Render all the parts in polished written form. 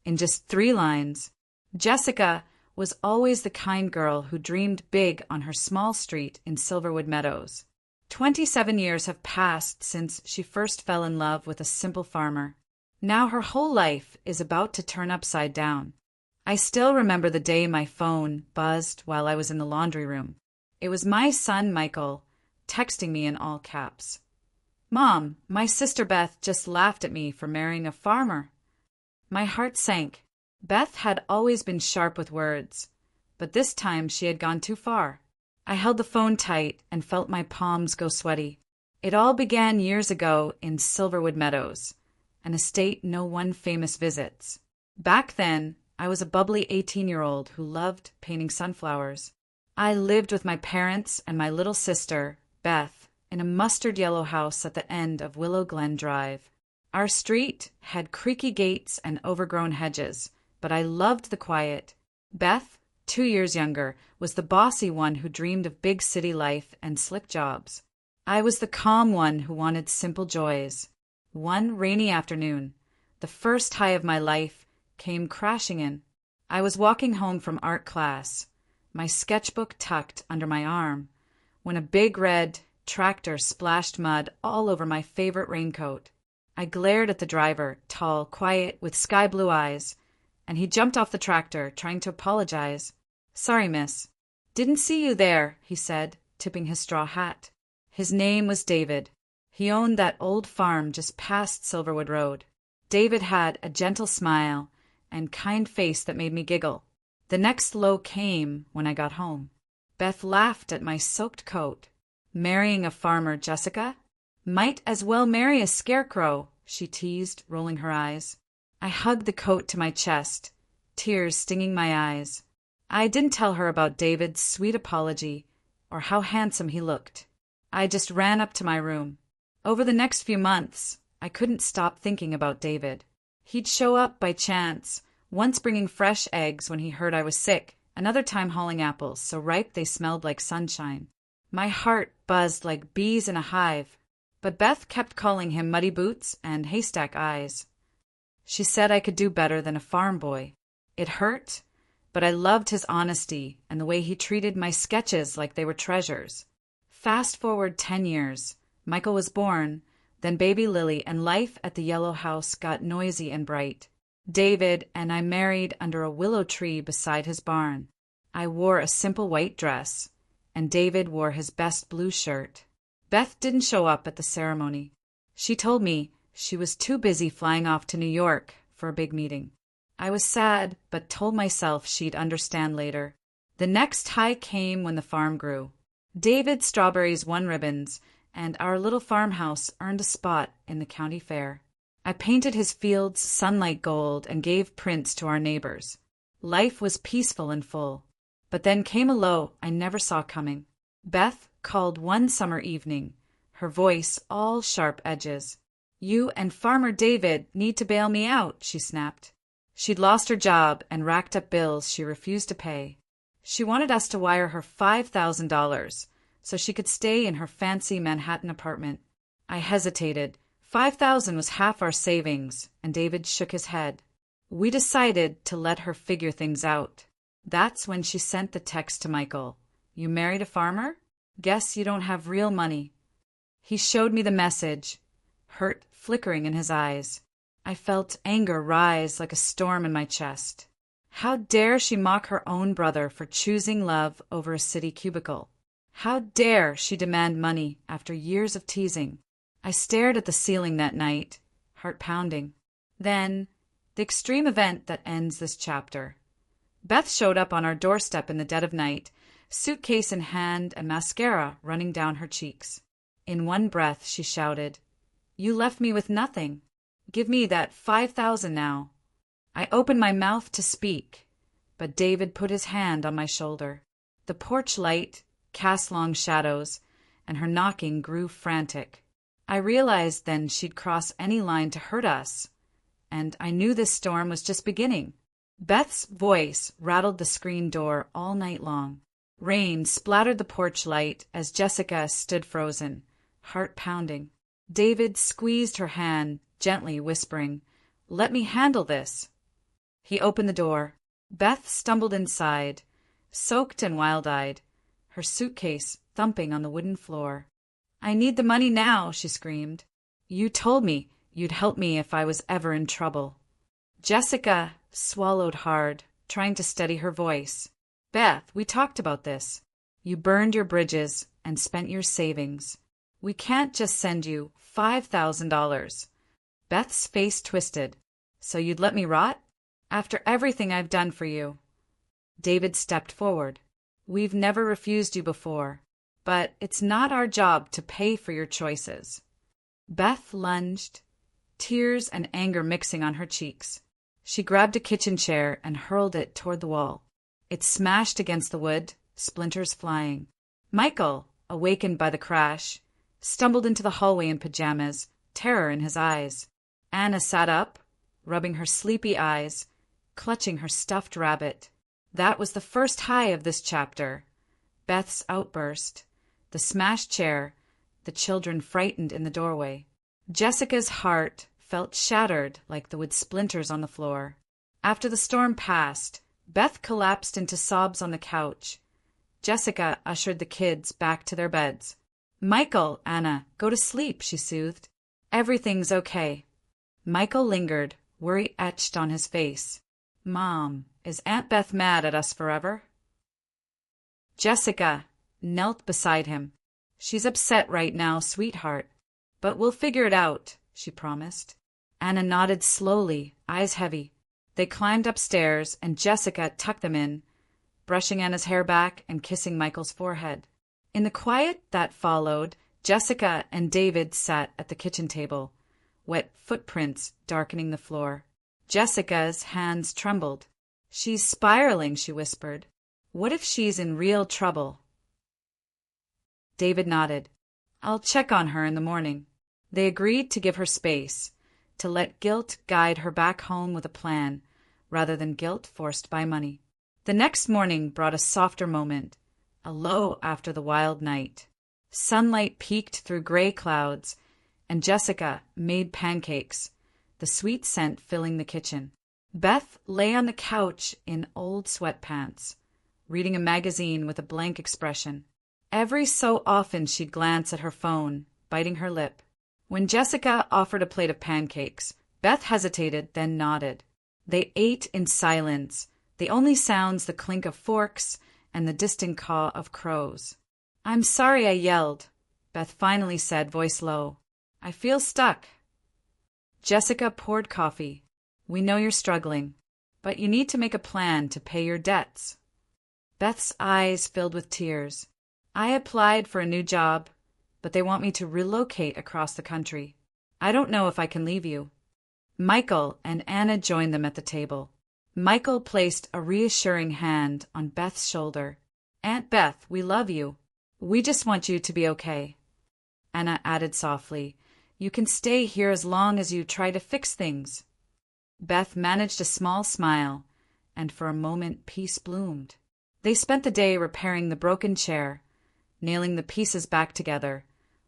in just 3 lines. Jessica was always the kind girl who dreamed big on her small street in Silverwood Meadows. 27 years have passed since she first fell in love with a simple farmer. Now her whole life is about to turn upside down. I still remember the day my phone buzzed while I was in the laundry room. It was my son, Michael, texting me in all caps. "Mom, my sister Beth just laughed at me for marrying a farmer." My heart sank. Beth had always been sharp with words, but this time she had gone too far. I held the phone tight and felt my palms go sweaty. It all began years ago in Silverwood Meadows, an estate no one famous visits. Back then, I was a bubbly 18-year-old who loved painting sunflowers. I lived with my parents and my little sister, Beth, in a mustard yellow house at the end of Willow Glen Drive. Our street had creaky gates and overgrown hedges, but I loved the quiet. Beth, 2 years younger, was the bossy one who dreamed of big city life and slick jobs. I was the calm one who wanted simple joys. One rainy afternoon, the first high of my life came crashing in. I was walking home from art class, my sketchbook tucked under my arm, when a big red tractor splashed mud all over my favorite raincoat. I glared at the driver, tall, quiet, with sky-blue eyes, and he jumped off the tractor, trying to apologize. "Sorry, miss." "Didn't see you there," he said, tipping his straw hat. His name was David. He owned that old farm just past Silverwood Road. David had a gentle smile and kind face that made me giggle. The next low came when I got home. Beth laughed at my soaked coat. "Marrying a farmer, Jessica? Might as well marry a scarecrow," she teased, rolling her eyes. I hugged the coat to my chest, tears stinging my eyes. I didn't tell her about David's sweet apology or how handsome he looked. I just ran up to my room. Over the next few months, I couldn't stop thinking about David. He'd show up by chance, once bringing fresh eggs when he heard I was sick, another time hauling apples so ripe they smelled like sunshine. My heart buzzed like bees in a hive, but Beth kept calling him Muddy Boots and Haystack Eyes. She said I could do better than a farm boy. It hurt, but I loved his honesty and the way he treated my sketches like they were treasures. Fast forward 10 years. Michael was born, then baby Lily, and life at the yellow house got noisy and bright. David and I married under a willow tree beside his barn. I wore a simple white dress, and David wore his best blue shirt. Beth didn't show up at the ceremony. She told me she was too busy flying off to New York for a big meeting. I was sad, but told myself she'd understand later. The next high came when the farm grew. David's strawberries won ribbons, and our little farmhouse earned a spot in the county fair. I painted his fields sunlight gold and gave prints to our neighbors. Life was peaceful and full. But then came a low I never saw coming. Beth called one summer evening, her voice all sharp edges. "You and Farmer David need to bail me out," she snapped. She'd lost her job and racked up bills she refused to pay. She wanted us to wire her $5,000 so she could stay in her fancy Manhattan apartment. I hesitated. $5,000 was half our savings, and David shook his head. We decided to let her figure things out. That's when she sent the text to Michael. "You married a farmer? Guess you don't have real money." He showed me the message, hurt flickering in his eyes. I felt anger rise like a storm in my chest. How dare she mock her own brother for choosing love over a city cubicle? How dare she demand money after years of teasing? I stared at the ceiling that night, heart pounding. Then, the extreme event that ends this chapter. Beth showed up on our doorstep in the dead of night, suitcase in hand and mascara running down her cheeks. In one breath, she shouted, "You left me with nothing. Give me that $5,000 now." I opened my mouth to speak, but David put his hand on my shoulder. The porch light cast long shadows, and her knocking grew frantic. I realized then she'd cross any line to hurt us, and I knew this storm was just beginning. Beth's voice rattled the screen door all night long. Rain splattered the porch light as Jessica stood frozen, heart pounding. David squeezed her hand, gently whispering, "Let me handle this." He opened the door. Beth stumbled inside, soaked and wild-eyed, her suitcase thumping on the wooden floor. "I need the money now," she screamed. "You told me you'd help me if I was ever in trouble." Jessica swallowed hard, trying to steady her voice. "Beth, we talked about this. You burned your bridges and spent your savings. We can't just send you $5,000. Beth's face twisted. "So you'd let me rot? After everything I've done for you?" David stepped forward. "We've never refused you before, but it's not our job to pay for your choices." Beth lunged, tears and anger mixing on her cheeks. She grabbed a kitchen chair and hurled it toward the wall. It smashed against the wood, splinters flying. Michael, awakened by the crash, stumbled into the hallway in pajamas, terror in his eyes. Anna sat up, rubbing her sleepy eyes, clutching her stuffed rabbit. That was the first high of this chapter. Beth's outburst, the smashed chair, the children frightened in the doorway. Jessica's heart felt shattered like the wood splinters on the floor. After the storm passed, Beth collapsed into sobs on the couch. Jessica ushered the kids back to their beds. "Michael, Anna, go to sleep," she soothed. "Everything's okay." Michael lingered, worry etched on his face. "Mom, is Aunt Beth mad at us forever?" Jessica knelt beside him. "She's upset right now, sweetheart. But we'll figure it out," she promised. Anna nodded slowly, eyes heavy. They climbed upstairs, and Jessica tucked them in, brushing Anna's hair back and kissing Michael's forehead. In the quiet that followed, Jessica and David sat at the kitchen table, wet footprints darkening the floor. Jessica's hands trembled. "She's spiraling," she whispered. "What if she's in real trouble?" David nodded. "I'll check on her in the morning." They agreed to give her space, to let guilt guide her back home with a plan, rather than guilt forced by money. The next morning brought a softer moment, a lull after the wild night. Sunlight peeked through gray clouds, and Jessica made pancakes, the sweet scent filling the kitchen. Beth lay on the couch in old sweatpants, reading a magazine with a blank expression. Every so often she'd glance at her phone, biting her lip. When Jessica offered a plate of pancakes, Beth hesitated, then nodded. They ate in silence, the only sounds the clink of forks and the distant caw of crows. "I'm sorry I yelled," Beth finally said, voice low. "I feel stuck." Jessica poured coffee. "We know you're struggling, but you need to make a plan to pay your debts." Beth's eyes filled with tears. "I applied for a new job, but they want me to relocate across the country. I don't know if I can leave you." Michael and Anna joined them at the table. Michael placed a reassuring hand on Beth's shoulder. "Aunt Beth, we love you. We just want you to be okay." Anna added softly, "You can stay here as long as you try to fix things." Beth managed a small smile, and for a moment peace bloomed. They spent the day repairing the broken chair, nailing the pieces back together,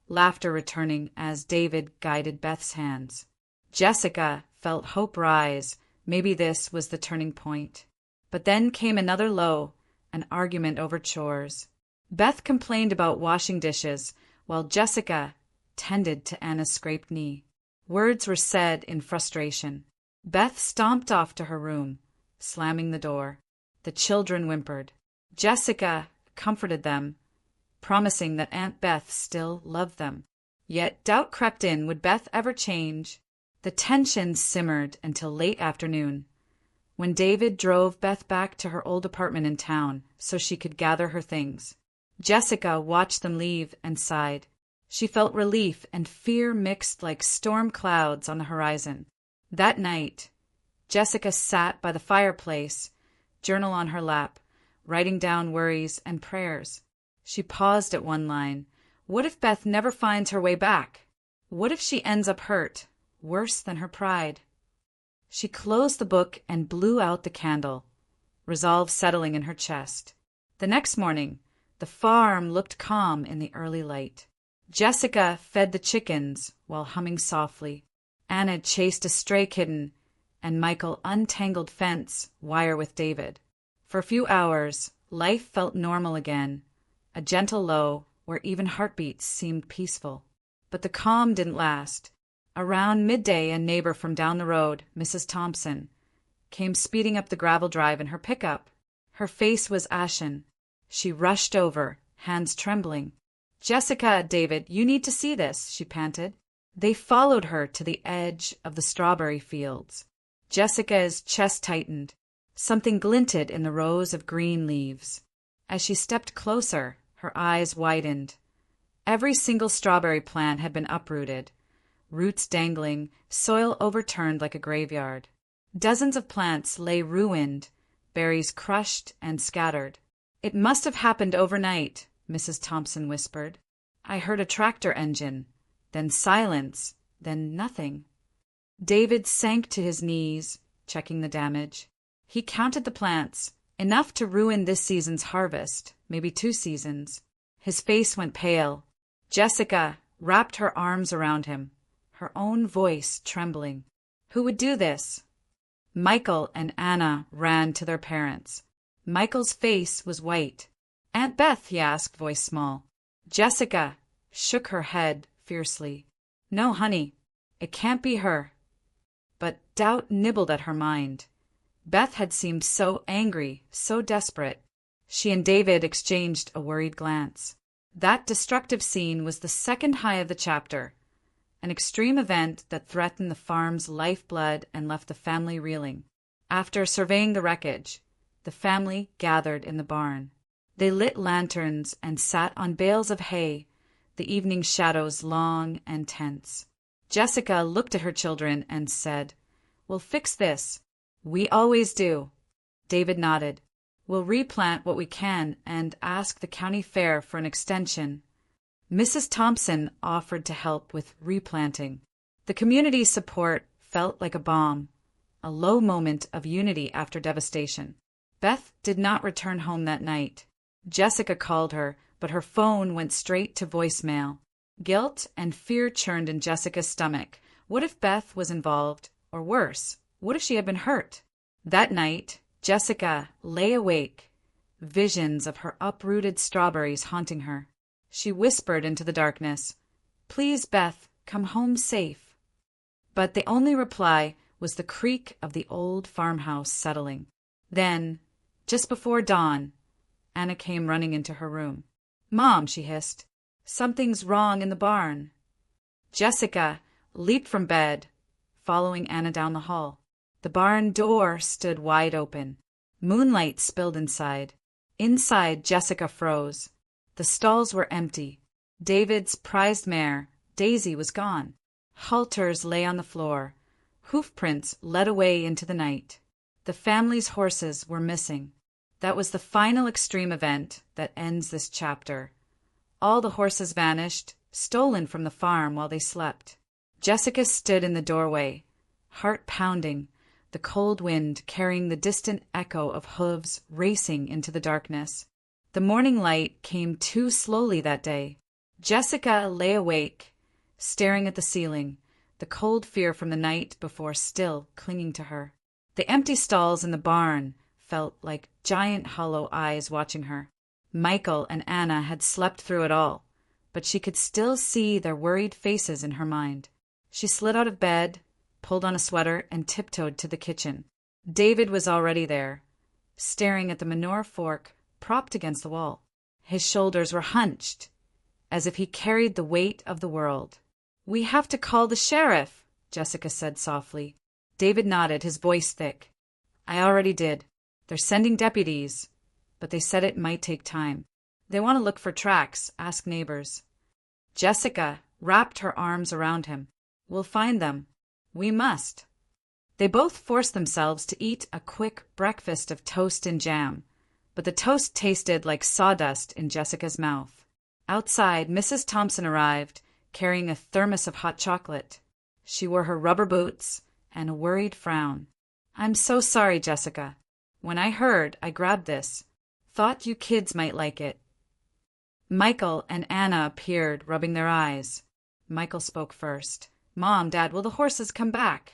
laughter returning as David guided Beth's hands. Jessica felt hope rise. Maybe this was the turning point. But then came another low, an argument over chores. Beth complained about washing dishes, while Jessica tended to Anna's scraped knee. Words were said in frustration. Beth stomped off to her room, slamming the door. The children whimpered. Jessica comforted them, promising that Aunt Beth still loved them. Yet doubt crept in. Would Beth ever change? The tension simmered until late afternoon, when David drove Beth back to her old apartment in town so she could gather her things. Jessica watched them leave and sighed. She felt relief and fear mixed like storm clouds on the horizon. That night, Jessica sat by the fireplace, journal on her lap, writing down worries and prayers. She paused at one line. What if Beth never finds her way back? What if she ends up hurt, worse than her pride? She closed the book and blew out the candle, resolve settling in her chest. The next morning, the farm looked calm in the early light. Jessica fed the chickens while humming softly. Anna chased a stray kitten, and Michael untangled fence wire with David. For a few hours, life felt normal again, a gentle low where even heartbeats seemed peaceful. But the calm didn't last. Around midday, a neighbor from down the road, Mrs. Thompson, came speeding up the gravel drive in her pickup. Her face was ashen. She rushed over, hands trembling. "Jessica, David, you need to see this," she panted. They followed her to the edge of the strawberry fields. Jessica's chest tightened. Something glinted in the rows of green leaves. As she stepped closer, her eyes widened. Every single strawberry plant had been uprooted, roots dangling, soil overturned like a graveyard. Dozens of plants lay ruined, berries crushed and scattered. "It must have happened overnight," Mrs. Thompson whispered. "I heard a tractor engine, then silence, then nothing." David sank to his knees, checking the damage. He counted the plants, enough to ruin this season's harvest, maybe 2 seasons. His face went pale. Jessica wrapped her arms around him, her own voice trembling. Who would do this? Michael and Anna ran to their parents. Michael's face was white. "Aunt Beth?" he asked, voice small. Jessica shook her head fiercely. "No, honey, it can't be her." But doubt nibbled at her mind. Beth had seemed so angry, so desperate. She and David exchanged a worried glance. That destructive scene was the second high of the chapter, an extreme event that threatened the farm's lifeblood and left the family reeling. After surveying the wreckage, the family gathered in the barn. They lit lanterns and sat on bales of hay, the evening shadows long and tense. Jessica looked at her children and said, "We'll fix this. We always do." David nodded. "We'll replant what we can and ask the county fair for an extension." Mrs. Thompson offered to help with replanting. The community's support felt like a balm, a low moment of unity after devastation. Beth did not return home that night. Jessica called her, but her phone went straight to voicemail. Guilt and fear churned in Jessica's stomach. What if Beth was involved? Or worse, what if she had been hurt? That night, Jessica lay awake, visions of her uprooted strawberries haunting her. She whispered into the darkness, "Please, Beth, come home safe." But the only reply was the creak of the old farmhouse settling. Then, just before dawn, Anna came running into her room. "Mom," she hissed, "something's wrong in the barn." Jessica leaped from bed, following Anna down the hall. The barn door stood wide open. Moonlight spilled inside. Inside, Jessica froze. The stalls were empty. David's prized mare, Daisy, was gone. Halters lay on the floor. Hoofprints led away into the night. The family's horses were missing. That was the final extreme event that ends this chapter. All the horses vanished, stolen from the farm while they slept. Jessica stood in the doorway, heart pounding, the cold wind carrying the distant echo of hooves racing into the darkness. The morning light came too slowly that day. Jessica lay awake, staring at the ceiling, the cold fear from the night before still clinging to her. The empty stalls in the barn felt like giant hollow eyes watching her. Michael and Anna had slept through it all, but she could still see their worried faces in her mind. She slid out of bed, pulled on a sweater, and tiptoed to the kitchen. David was already there, staring at the manure fork propped against the wall. His shoulders were hunched, as if he carried the weight of the world. "We have to call the sheriff," Jessica said softly. David nodded, his voice thick. "I already did. They're sending deputies, but they said it might take time. They want to look for tracks, ask neighbors." Jessica wrapped her arms around him. "We'll find them. We must." They both forced themselves to eat a quick breakfast of toast and jam, but the toast tasted like sawdust in Jessica's mouth. Outside, Mrs. Thompson arrived, carrying a thermos of hot chocolate. She wore her rubber boots and a worried frown. "I'm so sorry, Jessica. When I heard, I grabbed this. Thought you kids might like it." Michael and Anna appeared, rubbing their eyes. Michael spoke first. "Mom, Dad, will the horses come back?"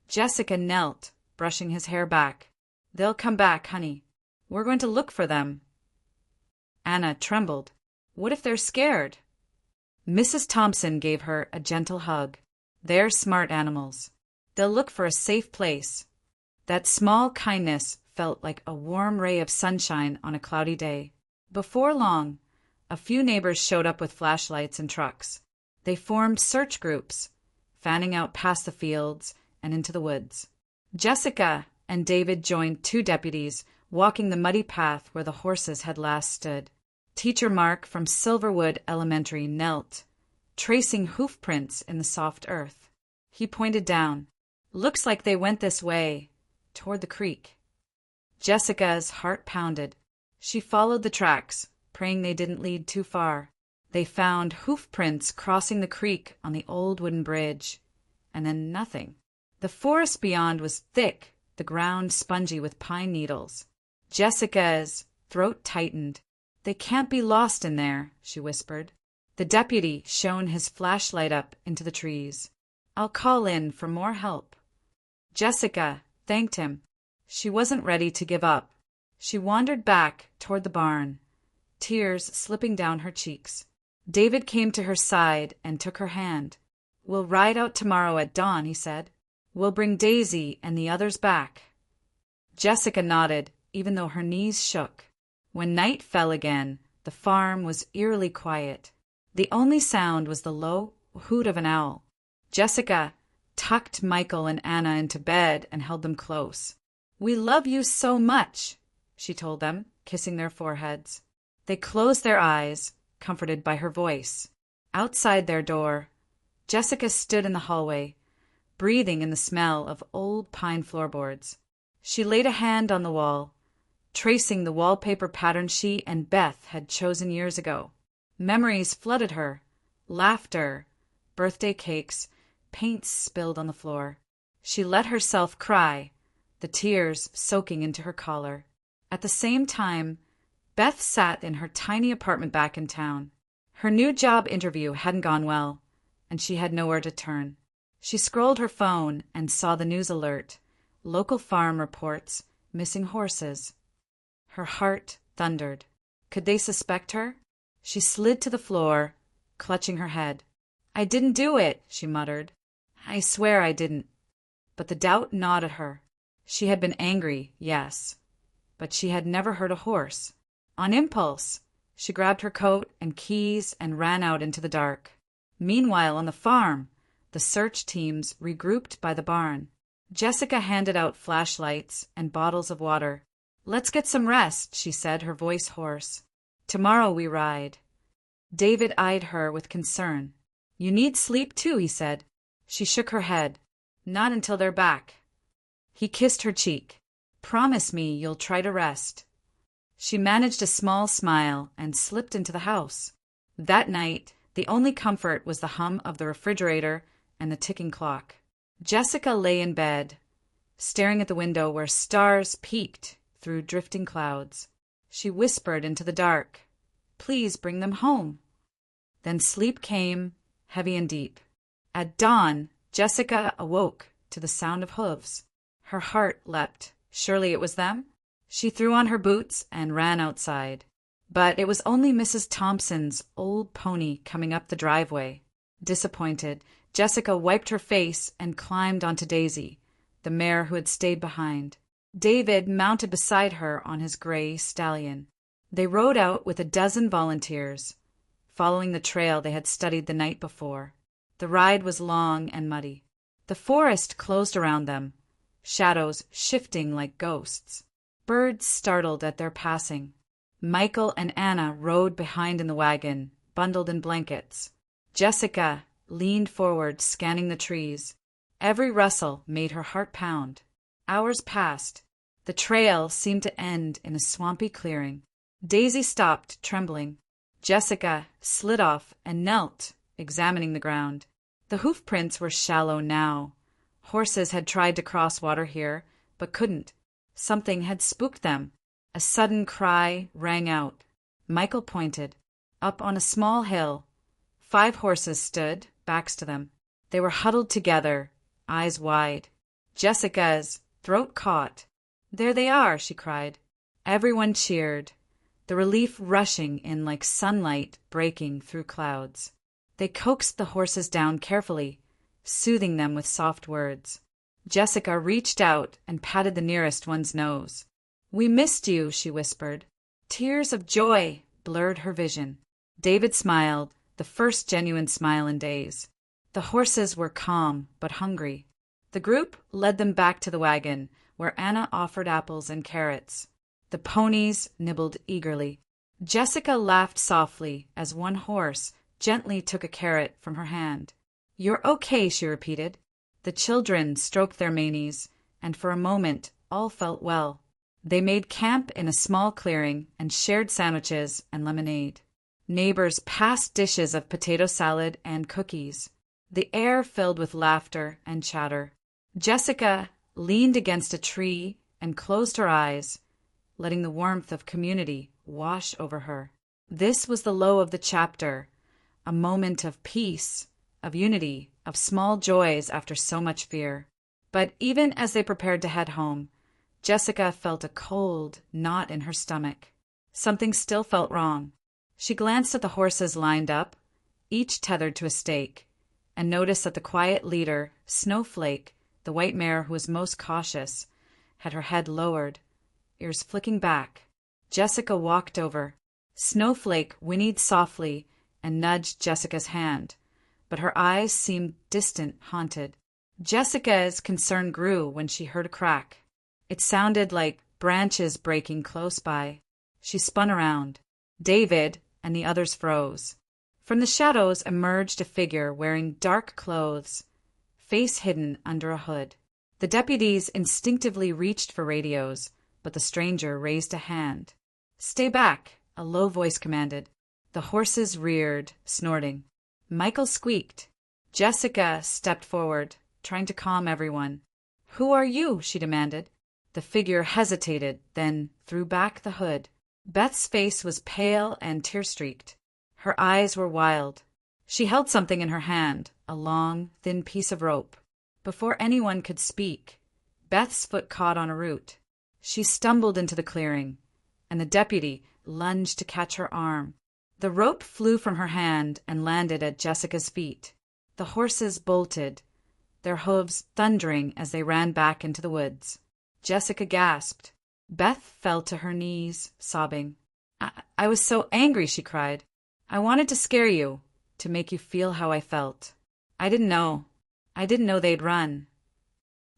Jessica knelt, brushing his hair back. "They'll come back, honey. We're going to look for them." Anna trembled. "What if they're scared?" Mrs. Thompson gave her a gentle hug. "They're smart animals. They'll look for a safe place." That small kindness felt like a warm ray of sunshine on a cloudy day. Before long, a few neighbors showed up with flashlights and trucks. They formed search groups, fanning out past the fields and into the woods. Jessica and David joined two deputies walking the muddy path where the horses had last stood. Teacher Mark from Silverwood Elementary knelt, tracing hoof prints in the soft earth. He pointed down. "Looks like they went this way, toward the creek." Jessica's heart pounded. She followed the tracks, praying they didn't lead too far. They found hoof prints crossing the creek on the old wooden bridge, and then nothing. The forest beyond was thick, the ground spongy with pine needles. Jessica's throat tightened. "They can't be lost in there," she whispered. The deputy shone his flashlight up into the trees. "I'll call in for more help." Jessica thanked him. She wasn't ready to give up. She wandered back toward the barn, tears slipping down her cheeks. David came to her side and took her hand. "We'll ride out tomorrow at dawn," he said. "We'll bring Daisy and the others back." Jessica nodded, even though her knees shook. When night fell again, the farm was eerily quiet. The only sound was the low hoot of an owl. Jessica tucked Michael and Anna into bed and held them close. "We love you so much," she told them, kissing their foreheads. They closed their eyes, comforted by her voice. Outside their door, Jessica stood in the hallway, breathing in the smell of old pine floorboards. She laid a hand on the wall, tracing the wallpaper pattern she and Beth had chosen years ago. Memories flooded her. Laughter, birthday cakes, paint spilled on the floor. She let herself cry, the tears soaking into her collar. At the same time, Beth sat in her tiny apartment back in town. Her new job interview hadn't gone well, and she had nowhere to turn. She scrolled her phone and saw the news alert. Local farm reports missing horses. Her heart thundered. Could they suspect her? She slid to the floor, clutching her head. "I didn't do it," she muttered. "I swear I didn't." But the doubt gnawed at her. She had been angry, yes, but she had never hurt a horse. On impulse, she grabbed her coat and keys and ran out into the dark. Meanwhile, on the farm, the search teams regrouped by the barn. Jessica handed out flashlights and bottles of water. "Let's get some rest," she said, her voice hoarse. "Tomorrow we ride." David eyed her with concern. "You need sleep too," he said. She shook her head. "Not until they're back." He kissed her cheek. "Promise me you'll try to rest." She managed a small smile and slipped into the house. That night, the only comfort was the hum of the refrigerator and the ticking clock. Jessica lay in bed, staring at the window where stars peeked through drifting clouds. She whispered into the dark, "Please bring them home." Then sleep came, heavy and deep. At dawn, Jessica awoke to the sound of hooves. Her heart leapt. Surely it was them? She threw on her boots and ran outside. But it was only Mrs. Thompson's old pony coming up the driveway. Disappointed, Jessica wiped her face and climbed onto Daisy, the mare who had stayed behind. David mounted beside her on his gray stallion. They rode out with a dozen volunteers, following the trail they had studied the night before. The ride was long and muddy. The forest closed around them, shadows shifting like ghosts. Birds startled at their passing. Michael and Anna rode behind in the wagon, bundled in blankets. Jessica leaned forward, scanning the trees. Every rustle made her heart pound. Hours passed. The trail seemed to end in a swampy clearing. Daisy stopped, trembling. Jessica slid off and knelt, examining the ground. The hoof prints were shallow now. Horses had tried to cross water here, but couldn't. Something had spooked them. A sudden cry rang out. Michael pointed. Up on a small hill, 5 horses stood, backs to them. They were huddled together, eyes wide. Jessica's throat caught. "There they are," she cried. Everyone cheered, the relief rushing in like sunlight breaking through clouds. They coaxed the horses down carefully, soothing them with soft words. Jessica reached out and patted the nearest one's nose. "We missed you," she whispered. Tears of joy blurred her vision. David smiled, the first genuine smile in days. The horses were calm but hungry. The group led them back to the wagon, where Anna offered apples and carrots. The ponies nibbled eagerly. Jessica laughed softly as one horse gently took a carrot from her hand. "You're okay," she repeated. The children stroked their manes, and for a moment all felt well. They made camp in a small clearing and shared sandwiches and lemonade. Neighbors passed dishes of potato salad and cookies. The air filled with laughter and chatter. Jessica leaned against a tree and closed her eyes, letting the warmth of community wash over her. This was the low of the chapter, a moment of peace, of unity, of small joys after so much fear. But even as they prepared to head home, Jessica felt a cold knot in her stomach. Something still felt wrong. She glanced at the horses lined up, each tethered to a stake, and noticed that the quiet leader, Snowflake, the white mare who was most cautious, had her head lowered, ears flicking back. Jessica walked over. Snowflake whinnied softly and nudged Jessica's hand, but her eyes seemed distant, haunted. Jessica's concern grew when she heard a crack. It sounded like branches breaking close by. She spun around. David and the others froze. From the shadows emerged a figure wearing dark clothes, face hidden under a hood. The deputies instinctively reached for radios, but the stranger raised a hand. "Stay back," a low voice commanded. The horses reared, snorting. Michael squeaked. Jessica stepped forward, trying to calm everyone. "Who are you?" she demanded. The figure hesitated, then threw back the hood. Beth's face was pale and tear-streaked. Her eyes were wild. She held something in her hand, a long, thin piece of rope. Before anyone could speak, Beth's foot caught on a root. She stumbled into the clearing, and the deputy lunged to catch her arm. The rope flew from her hand and landed at Jessica's feet. The horses bolted, their hooves thundering as they ran back into the woods. Jessica gasped. Beth fell to her knees, sobbing. I was so angry," she cried. "I wanted to scare you, to make you feel how I felt. I didn't know they'd run."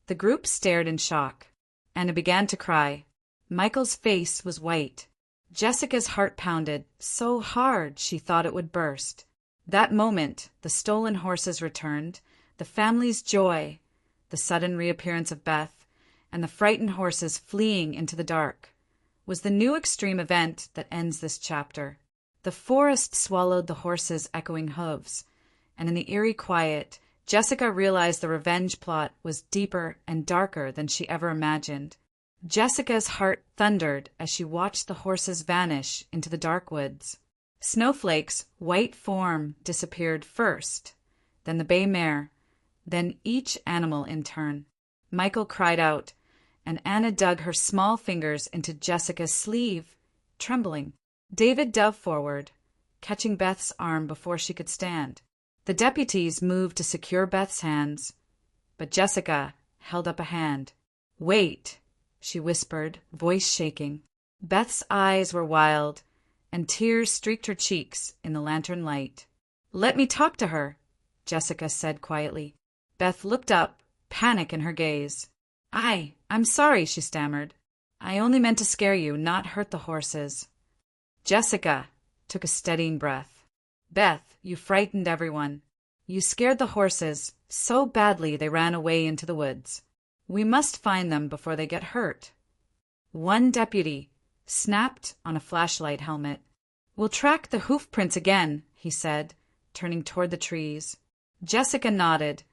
The group stared in shock. Anna began to cry. Michael's face was white. Jessica's heart pounded so hard she thought it would burst. That moment, the stolen horses returned, the family's joy, the sudden reappearance of Beth, and the frightened horses fleeing into the dark, was the new extreme event that ends this chapter. The forest swallowed the horses' echoing hooves, and in the eerie quiet, Jessica realized the revenge plot was deeper and darker than she ever imagined. Jessica's heart thundered as she watched the horses vanish into the dark woods. Snowflake's white form disappeared first, then the bay mare, then each animal in turn. Michael cried out, and Anna dug her small fingers into Jessica's sleeve, trembling. David dove forward, catching Beth's arm before she could stand. The deputies moved to secure Beth's hands, but Jessica held up a hand. "Wait," she whispered, voice shaking. Beth's eyes were wild, and tears streaked her cheeks in the lantern light. "Let me talk to her," Jessica said quietly. Beth looked up, panic in her gaze. I'm sorry," she stammered. "I only meant to scare you, not hurt the horses." Jessica took a steadying breath. "Beth, you frightened everyone. You scared the horses so badly they ran away into the woods. We must find them before they get hurt." One deputy snapped on a flashlight helmet. "We'll track the hoof prints again," he said, turning toward the trees. Jessica nodded,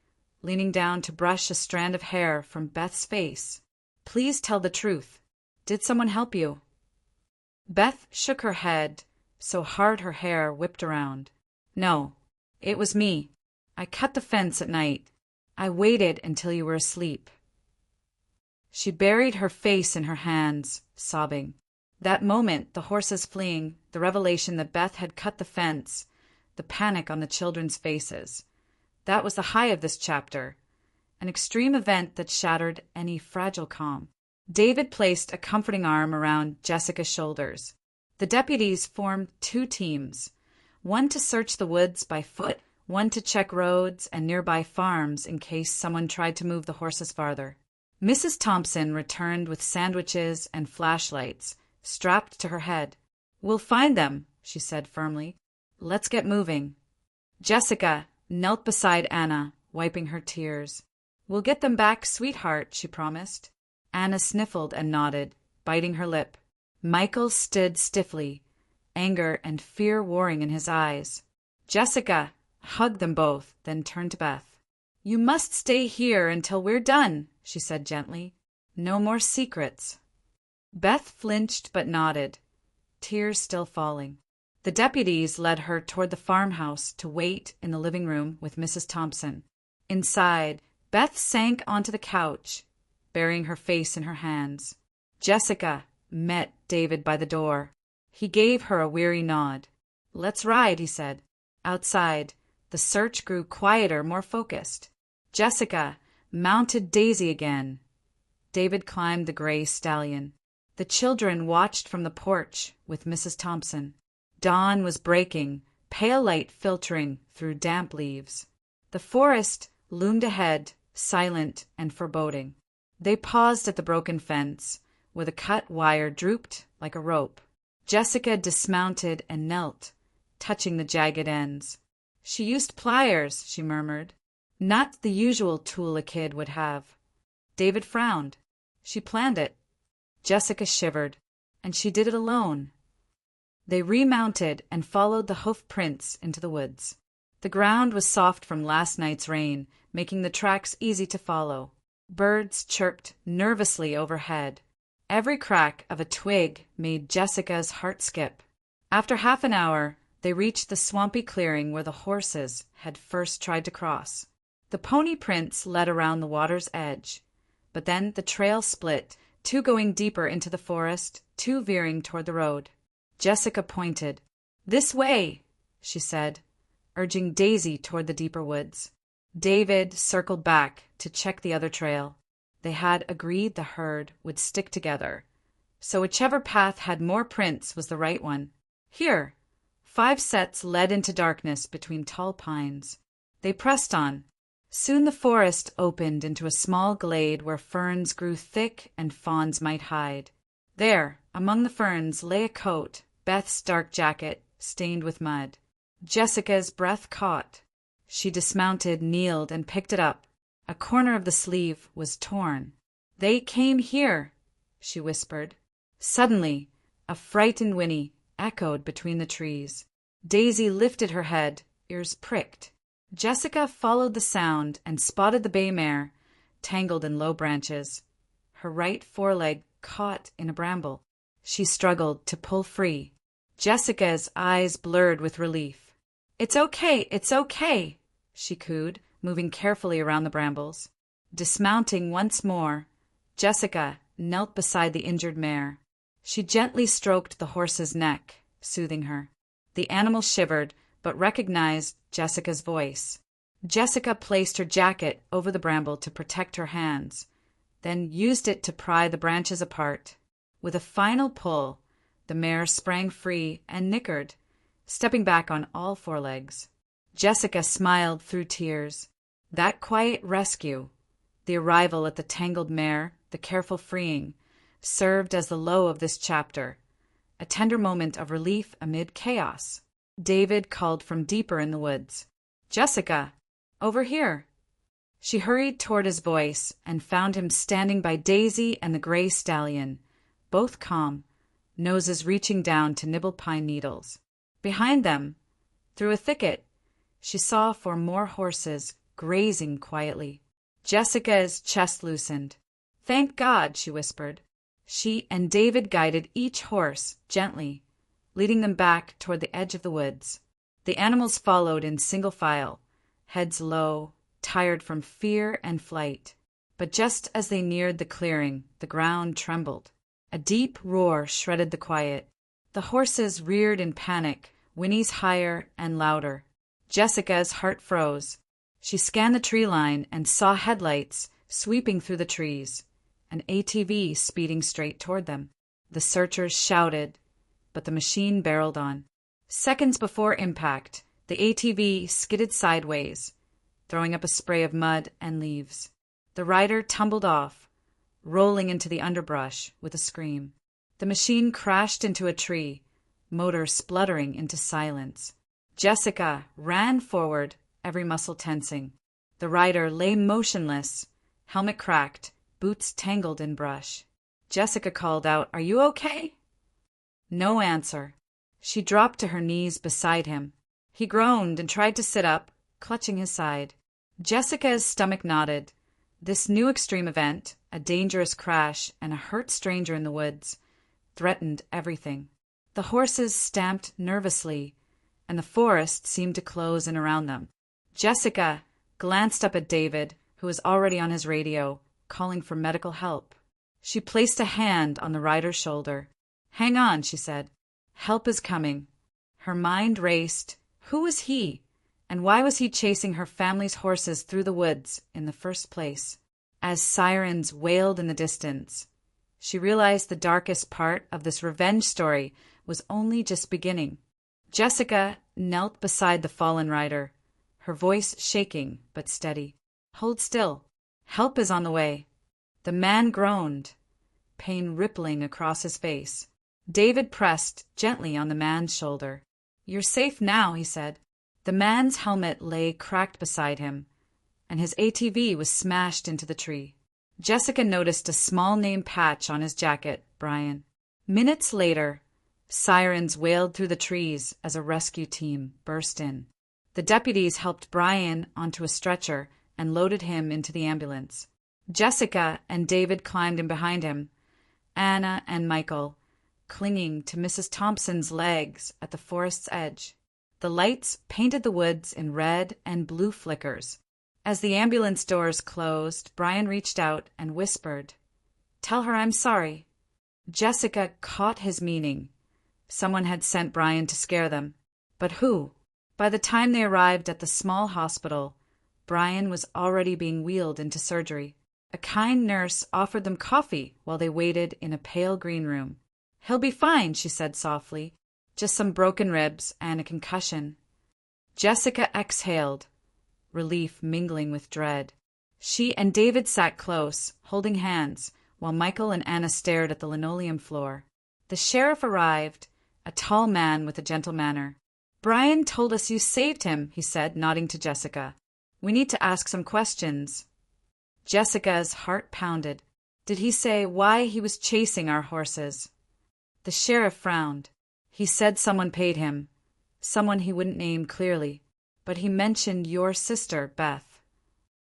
leaning down to brush a strand of hair from Beth's face. "Please tell the truth. Did someone help you?" Beth shook her head so hard her hair whipped around. "No, it was me. I cut the fence at night. I waited until you were asleep. She buried her face in her hands, sobbing. That moment, the horses fleeing, the revelation that Beth had cut the fence, the panic on the children's faces. That was the high of this chapter, an extreme event that shattered any fragile calm. David placed a comforting arm around Jessica's shoulders. The deputies formed two teams, one to search the woods by foot, one to check roads and nearby farms in case someone tried to move the horses farther. Mrs. Thompson returned with sandwiches and flashlights strapped to her head. "We'll find them," she said firmly. "Let's get moving." Jessica knelt beside Anna, wiping her tears. "We'll get them back, sweetheart," she promised. Anna sniffled and nodded, biting her lip. Michael stood stiffly, anger and fear warring in his eyes. Jessica hugged them both, then turned to Beth. "You must stay here until we're done," she said gently. "No more secrets." Beth flinched but nodded, tears still falling. The deputies led her toward the farmhouse to wait in the living room with Mrs. Thompson. Inside, Beth sank onto the couch, burying her face in her hands. Jessica met David by the door. He gave her a weary nod. "Let's ride," he said. Outside, the search grew quieter, more focused. Jessica mounted Daisy again. David climbed the gray stallion. The children watched from the porch with Mrs. Thompson. Dawn was breaking, pale light filtering through damp leaves. The forest loomed ahead, silent and foreboding. They paused at the broken fence, where the cut wire drooped like a rope. Jessica dismounted and knelt, touching the jagged ends. "She used pliers," she murmured. "Not the usual tool a kid would have." David frowned. "She planned it." Jessica shivered, and she did it alone. They remounted and followed the hoof prints into the woods. The ground was soft from last night's rain, making the tracks easy to follow. Birds chirped nervously overhead. Every crack of a twig made Jessica's heart skip. After half an hour, they reached the swampy clearing where the horses had first tried to cross. The pony prints led around the water's edge, but then the trail split, two going deeper into the forest, two veering toward the road. Jessica pointed. "This way," she said, urging Daisy toward the deeper woods. David circled back to check the other trail. They had agreed the herd would stick together, so whichever path had more prints was the right one. Here, 5 sets led into darkness between tall pines. They pressed on. Soon the forest opened into a small glade where ferns grew thick and fawns might hide. There, among the ferns, lay a coat, Beth's dark jacket, stained with mud. Jessica's breath caught. She dismounted, kneeled, and picked it up. A corner of the sleeve was torn. "They came here," she whispered. Suddenly, a frightened whinny echoed between the trees. Daisy lifted her head, ears pricked. Jessica followed the sound and spotted the bay mare, tangled in low branches. Her right foreleg caught in a bramble. She struggled to pull free. Jessica's eyes blurred with relief. "It's okay," she cooed, moving carefully around the brambles. Dismounting once more, Jessica knelt beside the injured mare. She gently stroked the horse's neck, soothing her. The animal shivered, but recognized Jessica's voice. Jessica placed her jacket over the bramble to protect her hands, then used it to pry the branches apart. With a final pull, the mare sprang free and nickered, stepping back on all 4 legs. Jessica smiled through tears. That quiet rescue, the arrival at the tangled mare, the careful freeing, served as the low of this chapter, a tender moment of relief amid chaos. David called from deeper in the woods. "Jessica, over here." She hurried toward his voice and found him standing by Daisy and the gray stallion, both calm, noses reaching down to nibble pine needles. Behind them, through a thicket, she saw 4 more horses grazing quietly. Jessica's chest loosened. "Thank God," she whispered. She and David guided each horse gently, leading them back toward the edge of the woods. The animals followed in single file, heads low, tired from fear and flight. But just as they neared the clearing, the ground trembled. A deep roar shredded the quiet. The horses reared in panic, whinnies higher and louder. Jessica's heart froze. She scanned the tree line and saw headlights sweeping through the trees, an ATV speeding straight toward them. The searchers shouted, but the machine barreled on. Seconds before impact, the ATV skidded sideways, throwing up a spray of mud and leaves. The rider tumbled off, rolling into the underbrush with a scream. The machine crashed into a tree, motor spluttering into silence. Jessica ran forward, every muscle tensing. The rider lay motionless, helmet cracked, boots tangled in brush. Jessica called out, "Are you okay?" No answer. She dropped to her knees beside him. He groaned and tried to sit up, clutching his side. Jessica's stomach knotted. This new extreme event, a dangerous crash and a hurt stranger in the woods, threatened everything. The horses stamped nervously, and the forest seemed to close in around them. Jessica glanced up at David, who was already on his radio, calling for medical help. She placed a hand on the rider's shoulder. "Hang on," she said. "Help is coming." Her mind raced. Who was he? And why was he chasing her family's horses through the woods in the first place? As sirens wailed in the distance, she realized the darkest part of this revenge story was only just beginning. Jessica knelt beside the fallen rider, her voice shaking but steady. "Hold still. Help is on the way." The man groaned, pain rippling across his face. David pressed gently on the man's shoulder. "You're safe now," he said. The man's helmet lay cracked beside him, and his ATV was smashed into the tree. Jessica noticed a small name patch on his jacket, Brian. Minutes later, sirens wailed through the trees as a rescue team burst in. The deputies helped Brian onto a stretcher and loaded him into the ambulance. Jessica and David climbed in behind him, Anna and Michael clinging to Mrs. Thompson's legs at the forest's edge. The lights painted the woods in red and blue flickers. As the ambulance doors closed, Brian reached out and whispered, "Tell her I'm sorry." Jessica caught his meaning. Someone had sent Brian to scare them. But who? By the time they arrived at the small hospital, Brian was already being wheeled into surgery. A kind nurse offered them coffee while they waited in a pale green room. "He'll be fine," she said softly. "Just some broken ribs and a concussion." Jessica exhaled, relief mingling with dread. She and David sat close, holding hands, while Michael and Anna stared at the linoleum floor. The sheriff arrived, a tall man with a gentle manner. "Brian told us you saved him," he said, nodding to Jessica. "We need to ask some questions." Jessica's heart pounded. "Did he say why he was chasing our horses?" The sheriff frowned. "He said someone paid him, someone he wouldn't name clearly, but he mentioned your sister, Beth."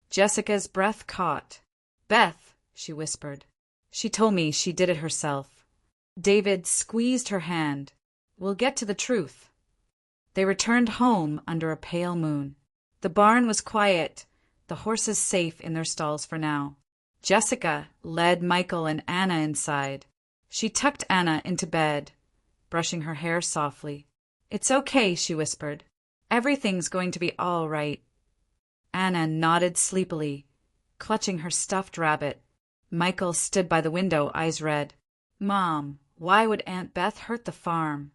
Jessica's breath caught. "Beth," she whispered. "She told me she did it herself." David squeezed her hand. "We'll get to the truth." They returned home under a pale moon. The barn was quiet, the horses safe in their stalls for now. Jessica led Michael and Anna inside. She tucked Anna into bed, brushing her hair softly. "It's okay," she whispered. "Everything's going to be all right." Anna nodded sleepily, clutching her stuffed rabbit. Michael stood by the window, eyes red. "Mom, why would Aunt Beth hurt the farm?"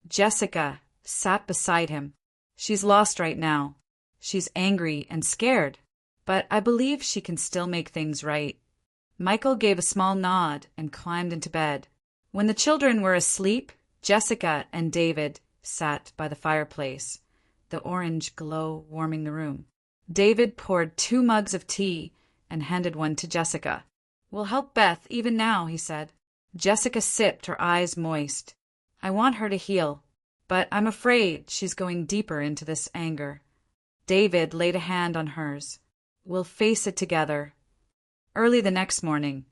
Jessica sat beside him. "She's lost right now. She's angry and scared, but I believe she can still make things right." Michael gave a small nod and climbed into bed. When the children were asleep, Jessica and David sat by the fireplace, the orange glow warming the room. David poured 2 mugs of tea and handed one to Jessica. "We'll help Beth even now," he said. Jessica sipped, her eyes moist. "I want her to heal, but I'm afraid she's going deeper into this anger." David laid a hand on hers. "We'll face it together." Early the next morning,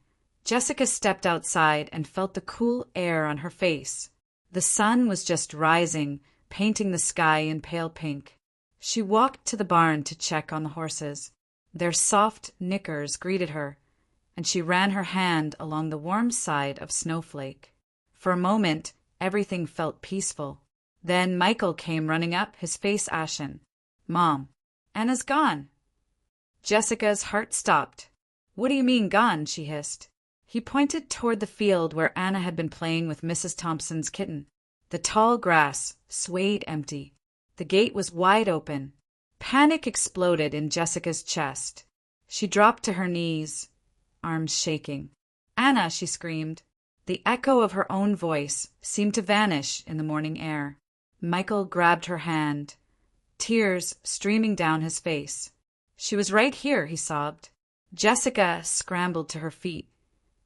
Jessica stepped outside and felt the cool air on her face. The sun was just rising, painting the sky in pale pink. She walked to the barn to check on the horses. Their soft knickers greeted her, and she ran her hand along the warm side of Snowflake. For a moment, everything felt peaceful. Then Michael came running up, his face ashen. "Mom, Anna's gone." Jessica's heart stopped. "What do you mean gone?" she hissed. He pointed toward the field where Anna had been playing with Mrs. Thompson's kitten. The tall grass swayed empty. The gate was wide open. Panic exploded in Jessica's chest. She dropped to her knees, arms shaking. "Anna!" she screamed. The echo of her own voice seemed to vanish in the morning air. Michael grabbed her hand, tears streaming down his face. "She was right here," he sobbed. Jessica scrambled to her feet,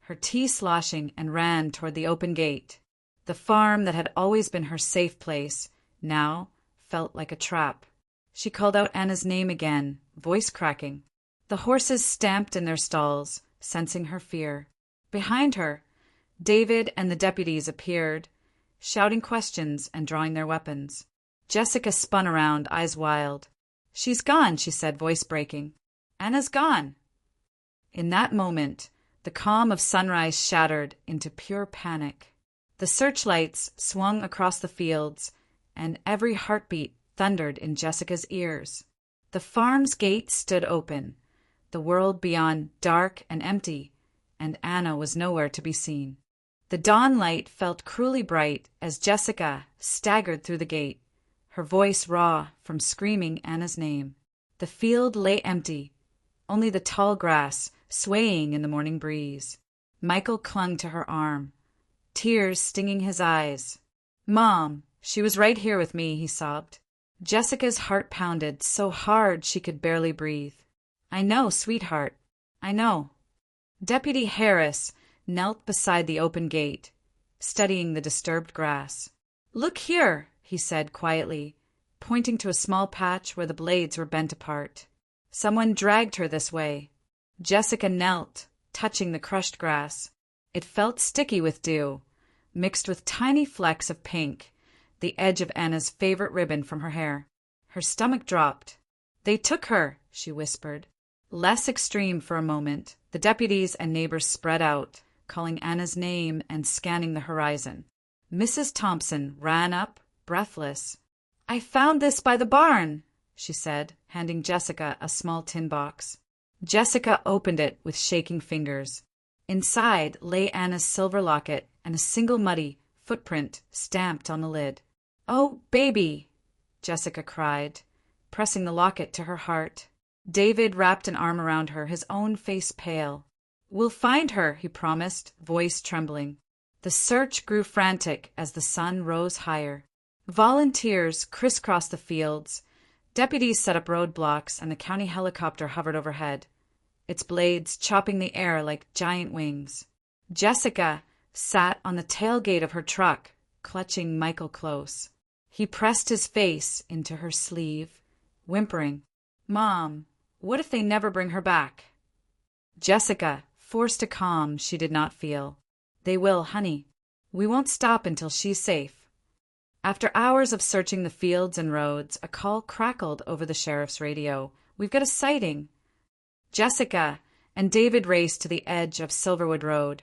her tea sloshing, and ran toward the open gate. The farm that had always been her safe place now felt like a trap. She called out Anna's name again, voice cracking. The horses stamped in their stalls, sensing her fear. Behind her, David and the deputies appeared, shouting questions and drawing their weapons. Jessica spun around, eyes wild. "She's gone," she said, voice breaking. "Anna's gone." In that moment, the calm of sunrise shattered into pure panic. The searchlights swung across the fields, and every heartbeat thundered in Jessica's ears. The farm's gate stood open, the world beyond dark and empty, and Anna was nowhere to be seen. The dawn light felt cruelly bright as Jessica staggered through the gate, her voice raw from screaming Anna's name. The field lay empty, only the tall grass swaying in the morning breeze. Michael clung to her arm, tears stinging his eyes. "Mom, she was right here with me," he sobbed. Jessica's heart pounded so hard she could barely breathe. "I know, sweetheart, I know." Deputy Harris knelt beside the open gate, studying the disturbed grass. "Look here," he said quietly, pointing to a small patch where the blades were bent apart. "Someone dragged her this way." Jessica knelt, touching the crushed grass. It felt sticky with dew, mixed with tiny flecks of pink, the edge of Anna's favorite ribbon from her hair. Her stomach dropped. "They took her," she whispered. Less extreme for a moment, the deputies and neighbors spread out, calling Anna's name and scanning the horizon. Mrs. Thompson ran up, breathless. "I found this by the barn," she said, handing Jessica a small tin box. Jessica opened it with shaking fingers. Inside lay Anna's silver locket and a single muddy footprint stamped on the lid. "Oh, baby!" Jessica cried, pressing the locket to her heart. David wrapped an arm around her, his own face pale. "We'll find her," he promised, voice trembling. The search grew frantic as the sun rose higher. Volunteers crisscrossed the fields. Deputies set up roadblocks, and the county helicopter hovered overhead, its blades chopping the air like giant wings. Jessica sat on the tailgate of her truck, clutching Michael close. He pressed his face into her sleeve, whimpering, "Mom, what if they never bring her back?" Jessica forced a calm she did not feel. "They will, honey. We won't stop until she's safe." After hours of searching the fields and roads, a call crackled over the sheriff's radio. "We've got a sighting." Jessica and David raced to the edge of Silverwood Road,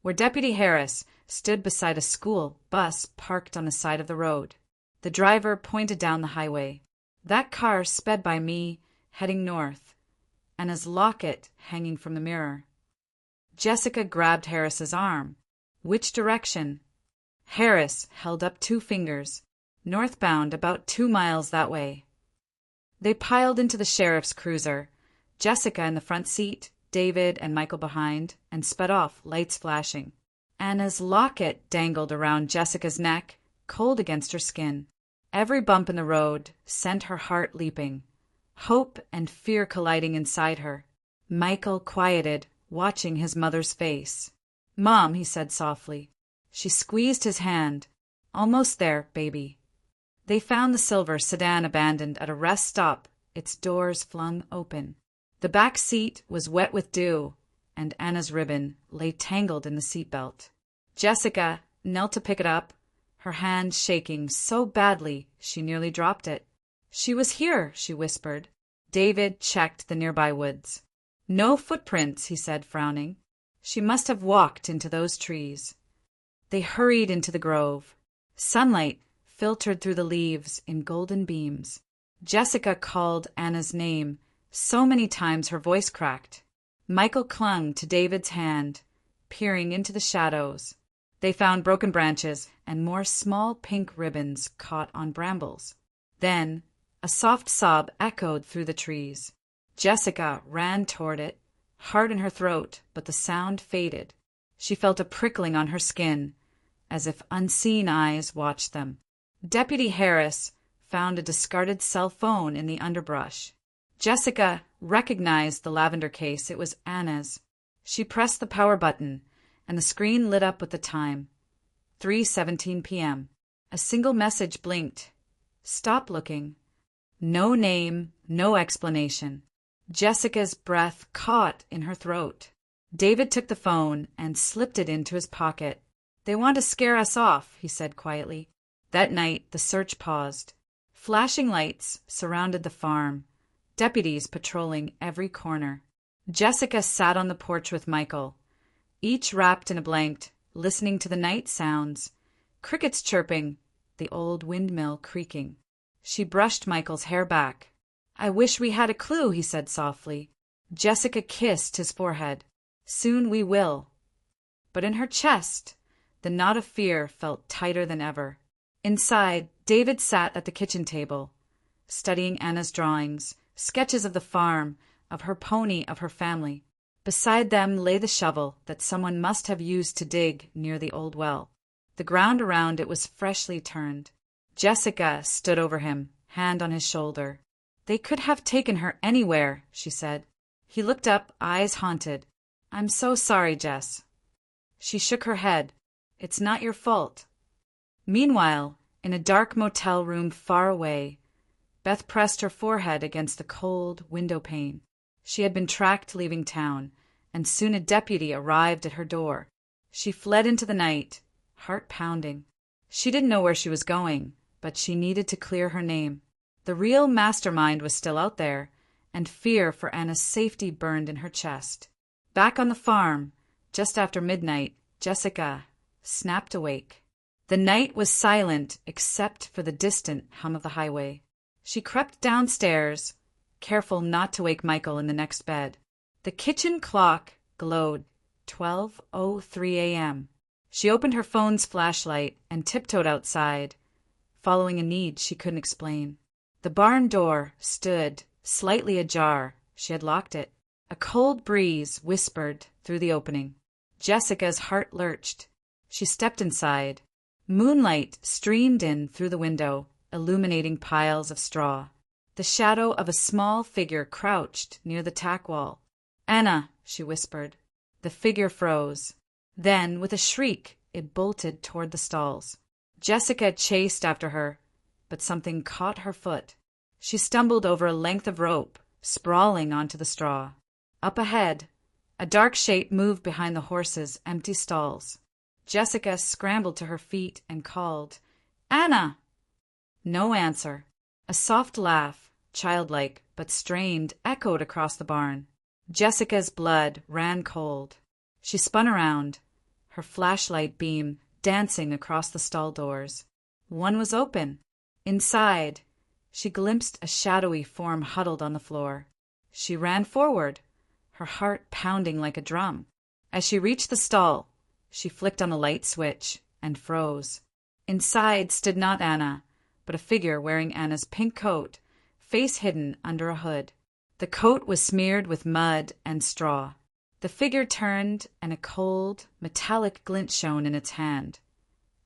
where Deputy Harris stood beside a school bus parked on the side of the road. The driver pointed down the highway. That car sped by me, heading north, and his locket hanging from the mirror. Jessica grabbed Harris's arm. "Which direction?" Harris held up 2 fingers. "Northbound, about 2 miles that way." They piled into the sheriff's cruiser, Jessica in the front seat, David and Michael behind, and sped off, lights flashing. Anna's locket dangled around Jessica's neck, cold against her skin. Every bump in the road sent her heart leaping, hope and fear colliding inside her. Michael quieted, watching his mother's face. "Mom," he said softly. She squeezed his hand. "Almost there, baby." They found the silver sedan abandoned at a rest stop, its doors flung open. The back seat was wet with dew, and Anna's ribbon lay tangled in the seatbelt. Jessica knelt to pick it up, her hand shaking so badly she nearly dropped it. "She was here," she whispered. David checked the nearby woods. No footprints, he said, frowning. She must have walked into those trees. They hurried into the grove. Sunlight filtered through the leaves in golden beams. Jessica called Anna's name so many times her voice cracked. Michael clung to David's hand, peering into the shadows. They found broken branches and more small pink ribbons caught on brambles. Then a soft sob echoed through the trees. Jessica ran toward it, heart in her throat, but the sound faded. She felt a prickling on her skin, as if unseen eyes watched them. Deputy Harris found a discarded cell phone in the underbrush. Jessica recognized the lavender case. It was Anna's. She pressed the power button, and the screen lit up with the time. 3:17 p.m. A single message blinked. Stop looking. No name, no explanation. Jessica's breath caught in her throat. David took the phone and slipped it into his pocket. They want to scare us off, he said quietly. That night, the search paused. Flashing lights surrounded the farm, deputies patrolling every corner. Jessica sat on the porch with Michael, each wrapped in a blanket, listening to the night sounds, crickets chirping, the old windmill creaking. She brushed Michael's hair back. I wish we had a clue, he said softly. Jessica kissed his forehead. Soon we will. But in her chest, the knot of fear felt tighter than ever. Inside, David sat at the kitchen table, studying Anna's drawings, sketches of the farm, of her pony, of her family. Beside them lay the shovel that someone must have used to dig near the old well. The ground around it was freshly turned. Jessica stood over him, hand on his shoulder. They could have taken her anywhere, she said. He looked up, eyes haunted. I'm so sorry, Jess. She shook her head. It's not your fault. Meanwhile, in a dark motel room far away, Beth pressed her forehead against the cold window pane. She had been tracked leaving town, and soon a deputy arrived at her door. She fled into the night, heart pounding. She didn't know where she was going, but she needed to clear her name. The real mastermind was still out there, and fear for Anna's safety burned in her chest. Back on the farm, just after midnight, Jessica snapped awake. The night was silent except for the distant hum of the highway. She crept downstairs, careful not to wake Michael in the next bed. The kitchen clock glowed 12:03 a.m. She opened her phone's flashlight and tiptoed outside, following a need she couldn't explain. The barn door stood slightly ajar. She had locked it. A cold breeze whispered through the opening. Jessica's heart lurched. She stepped inside. Moonlight streamed in through the window, illuminating piles of straw. The shadow of a small figure crouched near the tack wall. Anna, she whispered. The figure froze. Then, with a shriek, it bolted toward the stalls. Jessica chased after her, but something caught her foot. She stumbled over a length of rope, sprawling onto the straw. Up ahead, a dark shape moved behind the horses' empty stalls. Jessica scrambled to her feet and called, Anna! No answer. A soft laugh, childlike but strained, echoed across the barn. Jessica's blood ran cold. She spun around, her flashlight beam dancing across the stall doors. One was open. Inside, she glimpsed a shadowy form huddled on the floor. She ran forward, her heart pounding like a drum. As she reached the stall, she flicked on the light switch and froze. Inside stood not Anna, but a figure wearing Anna's pink coat, face hidden under a hood. The coat was smeared with mud and straw. The figure turned, and a cold, metallic glint shone in its hand.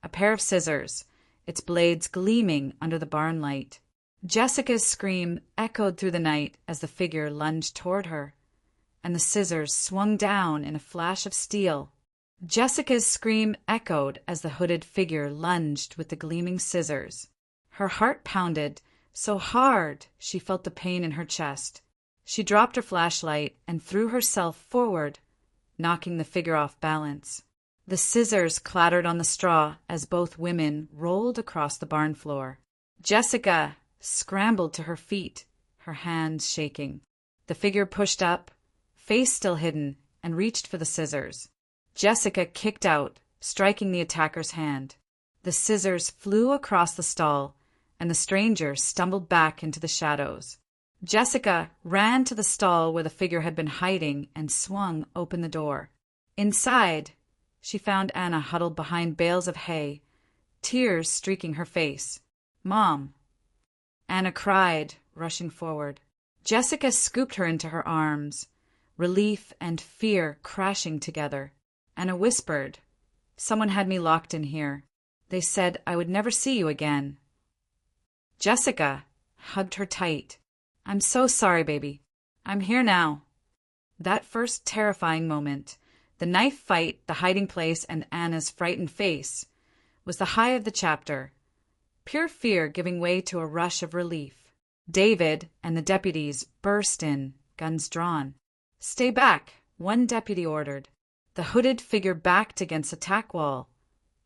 A pair of scissors, its blades gleaming under the barn light. Jessica's scream echoed through the night as the figure lunged toward her, and the scissors swung down in a flash of steel. Jessica's scream echoed as the hooded figure lunged with the gleaming scissors. Her heart pounded so hard she felt the pain in her chest. She dropped her flashlight and threw herself forward, knocking the figure off balance. The scissors clattered on the straw as both women rolled across the barn floor. Jessica scrambled to her feet, her hands shaking. The figure pushed up, face still hidden, and reached for the scissors. Jessica kicked out, striking the attacker's hand. The scissors flew across the stall, and the stranger stumbled back into the shadows. Jessica ran to the stall where the figure had been hiding and swung open the door. Inside, she found Anna huddled behind bales of hay, tears streaking her face. "Mom!" Anna cried, rushing forward. Jessica scooped her into her arms, relief and fear crashing together. Anna whispered, "Someone had me locked in here. They said I would never see you again." Jessica hugged her tight. "I'm so sorry, baby. I'm here now." That first terrifying moment, the knife fight, the hiding place, and Anna's frightened face, was the high of the chapter, pure fear giving way to a rush of relief. David and the deputies burst in, guns drawn. "Stay back," one deputy ordered. The hooded figure backed against the tack wall,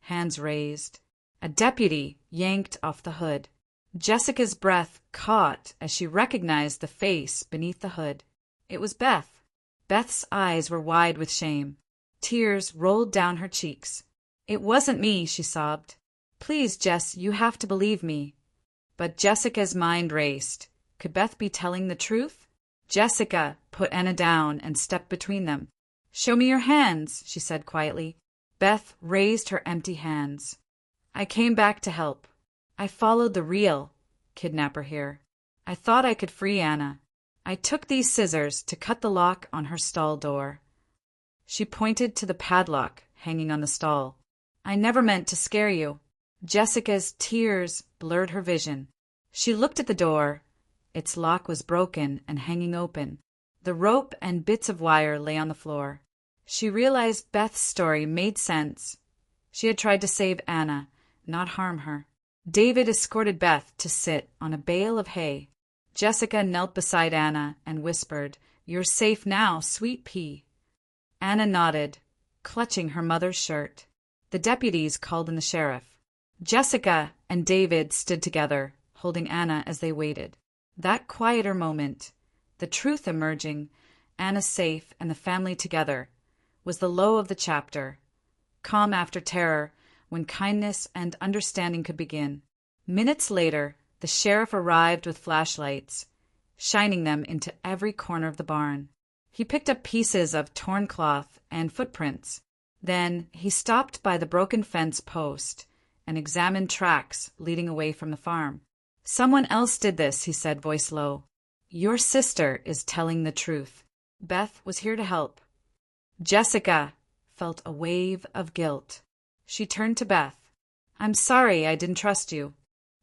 hands raised. A deputy yanked off the hood. Jessica's breath caught as she recognized the face beneath the hood. It was Beth. Beth's eyes were wide with shame. Tears rolled down her cheeks. "It wasn't me," she sobbed. "Please, Jess, you have to believe me." But Jessica's mind raced. Could Beth be telling the truth? Jessica put Anna down and stepped between them. "Show me your hands," she said quietly. Beth raised her empty hands. "I came back to help. I followed the real kidnapper here. I thought I could free Anna. I took these scissors to cut the lock on her stall door." She pointed to the padlock hanging on the stall. "I never meant to scare you." Jessica's tears blurred her vision. She looked at the door. Its lock was broken and hanging open. The rope and bits of wire lay on the floor. She realized Beth's story made sense. She had tried to save Anna, not harm her. David escorted Beth to sit on a bale of hay. Jessica knelt beside Anna and whispered, "You're safe now, sweet pea." Anna nodded, clutching her mother's shirt. The deputies called in the sheriff. Jessica and David stood together, holding Anna as they waited. That quieter moment, the truth emerging, Anna safe and the family together, was the low of the chapter. Calm after terror, when kindness and understanding could begin. Minutes later, the sheriff arrived with flashlights, shining them into every corner of the barn. He picked up pieces of torn cloth and footprints. Then he stopped by the broken fence post and examined tracks leading away from the farm. "Someone else did this," he said, voice low. "Your sister is telling the truth." Beth was here to help. Jessica felt a wave of guilt. She turned to Beth. "I'm sorry I didn't trust you."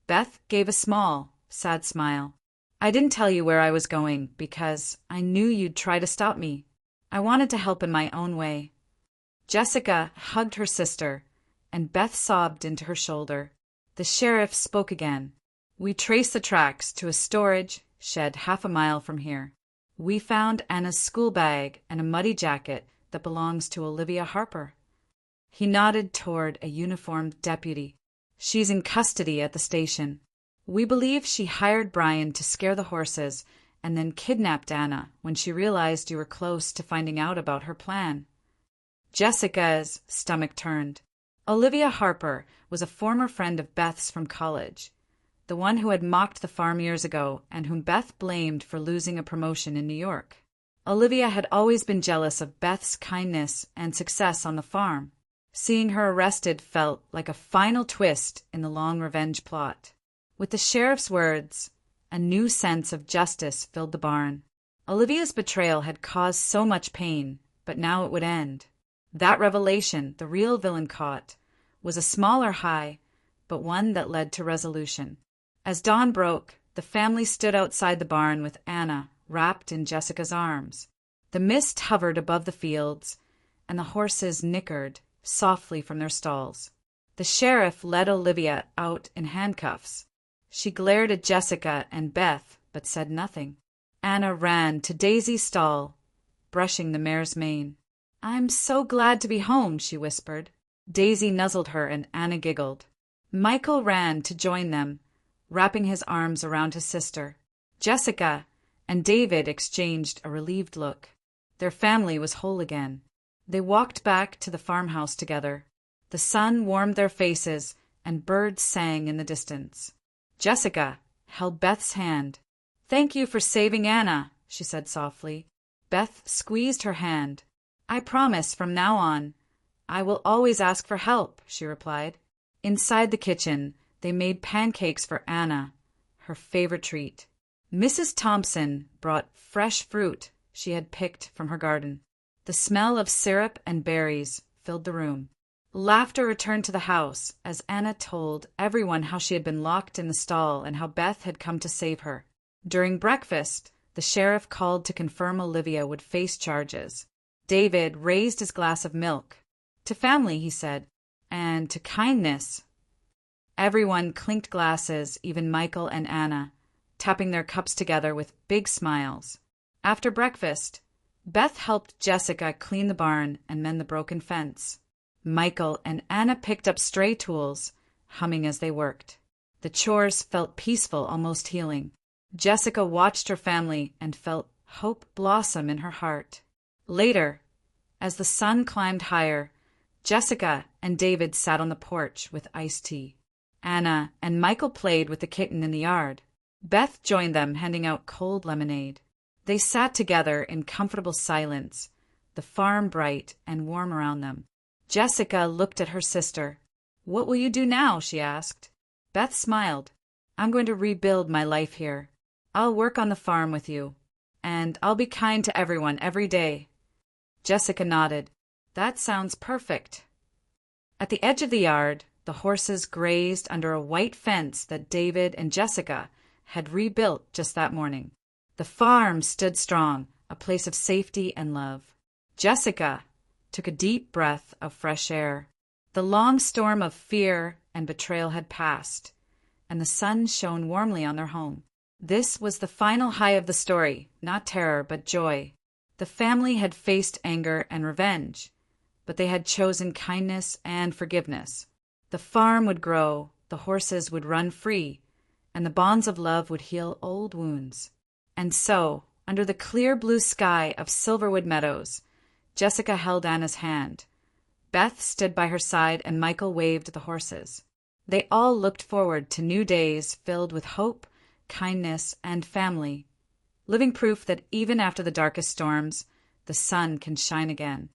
Beth gave a small, sad smile. "I didn't tell you where I was going because I knew you'd try to stop me. I wanted to help in my own way." Jessica hugged her sister, and Beth sobbed into her shoulder. The sheriff spoke again. "We traced the tracks to a storage shed half a mile from here. We found Anna's school bag and a muddy jacket that belongs to Olivia Harper." He nodded toward a uniformed deputy. "She's in custody at the station. We believe she hired Brian to scare the horses and then kidnapped Anna when she realized you were close to finding out about her plan." Jessica's stomach turned. Olivia Harper was a former friend of Beth's from college, the one who had mocked the farm years ago and whom Beth blamed for losing a promotion in New York. Olivia had always been jealous of Beth's kindness and success on the farm. Seeing her arrested felt like a final twist in the long revenge plot. With the sheriff's words, a new sense of justice filled the barn. Olivia's betrayal had caused so much pain, but now it would end. That revelation, the real villain caught, was a smaller high, but one that led to resolution. As dawn broke, the family stood outside the barn with Anna wrapped in Jessica's arms. The mist hovered above the fields, and the horses nickered softly from their stalls. The sheriff led Olivia out in handcuffs. She glared at Jessica and Beth, but said nothing. Anna ran to Daisy's stall, brushing the mare's mane. "I'm so glad to be home," she whispered. Daisy nuzzled her and Anna giggled. Michael ran to join them, wrapping his arms around his sister. Jessica and David exchanged a relieved look. Their family was whole again. They walked back to the farmhouse together. The sun warmed their faces, and birds sang in the distance. Jessica held Beth's hand. "Thank you for saving Anna," she said softly. Beth squeezed her hand. "I promise from now on, I will always ask for help," she replied. Inside the kitchen, they made pancakes for Anna, her favorite treat. Mrs. Thompson brought fresh fruit she had picked from her garden. The smell of syrup and berries filled the room. Laughter returned to the house as Anna told everyone how she had been locked in the stall and how Beth had come to save her. During breakfast, the sheriff called to confirm Olivia would face charges. David raised his glass of milk. "To family," he said, "and to kindness." Everyone clinked glasses, even Michael and Anna, tapping their cups together with big smiles. After breakfast, Beth helped Jessica clean the barn and mend the broken fence. Michael and Anna picked up stray tools, humming as they worked. The chores felt peaceful, almost healing. Jessica watched her family and felt hope blossom in her heart. Later, as the sun climbed higher, Jessica and David sat on the porch with iced tea. Anna and Michael played with the kitten in the yard. Beth joined them, handing out cold lemonade. They sat together in comfortable silence, the farm bright and warm around them. Jessica looked at her sister. "What will you do now?" she asked. Beth smiled. "I'm going to rebuild my life here. I'll work on the farm with you, and I'll be kind to everyone every day." Jessica nodded. "That sounds perfect." At the edge of the yard, the horses grazed under a white fence that David and Jessica had rebuilt just that morning. The farm stood strong, a place of safety and love. Jessica took a deep breath of fresh air. The long storm of fear and betrayal had passed, and the sun shone warmly on their home. This was the final high of the story, not terror, but joy. The family had faced anger and revenge, but they had chosen kindness and forgiveness. The farm would grow, the horses would run free, and the bonds of love would heal old wounds. And so, under the clear blue sky of Silverwood Meadows, Jessica held Anna's hand. Beth stood by her side and Michael waved the horses. They all looked forward to new days filled with hope, kindness, and family, living proof that even after the darkest storms, the sun can shine again.